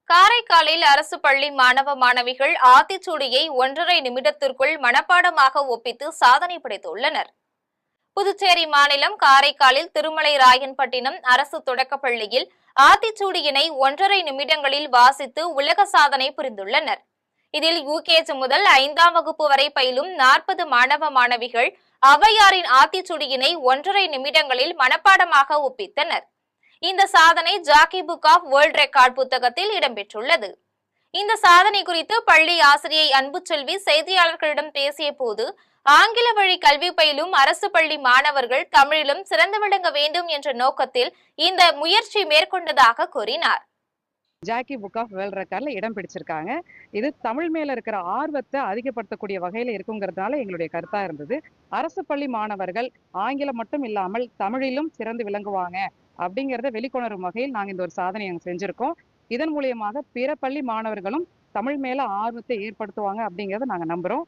காரைக்காலில் அரசு பள்ளி மாணவ மாணவிகள் ஆத்திச்சூடியை 1.5 நிமிடத்திற்குள் மனப்பாடமாக ஒப்பித்து சாதனை படைத்துள்ளனர். புதுச்சேரி மாநிலம் காரைக்காலில் திருமலை ராயன்பட்டினம் அரசு தொடக்கப்பள்ளியில் ஆத்திச்சூடியினை 1.5 நிமிடங்களில் வாசித்து உலக சாதனை புரிந்துள்ளனர். இதில் யுகேஜி முதல் 5ஆம் வகுப்பு வரை பயிலும் 40 மாணவ மாணவிகள் ஔவையாரின் ஆத்திச்சூடியினை 1.5 நிமிடங்களில் மனப்பாடமாக ஒப்பித்தனர். இந்த சாதனை Jackie book of world record புத்தகத்தில் இடம்பெற்றுள்ளது. இந்த சாதனை குறித்து பள்ளி ஆசிரியை அன்புச்செல்வி செய்தியாளர்களிடம் பேசிய போது, ஆங்கில வழி கல்வி பயிலும் அரசு பள்ளி மாணவர்கள் தமிழிலும் சிறந்து விளங்க வேண்டும் என்ற நோக்கத்தில் இந்த முயற்சி மேற்கொண்டதாக கூறினார். ஜாக்கி புக் ஆஃப் வேர்ல்ட் ரெக்கார்ட்ல இடம் பிடிச்சிருக்காங்க. இது தமிழ் மேல இருக்கிற ஆர்வத்தை அதிகப்படுத்தக்கூடிய வகையில இருக்குங்கிறதுனால எங்களுடைய கருத்தா இருந்தது. அரசு பள்ளி மாணவர்கள் ஆங்கிலம் மட்டும் இல்லாமல் தமிழிலும் சிறந்து விளங்குவாங்க அப்படிங்கிறத வெளிக்கொணரும் வகையில் நாங்க இந்த ஒரு சாதனையை செஞ்சிருக்கோம். இதன் மூலியமாக பிற பள்ளி மாணவர்களும் தமிழ் மேல ஆர்வத்தை ஏற்படுத்துவாங்க அப்படிங்கறத நாங்க நம்புறோம்.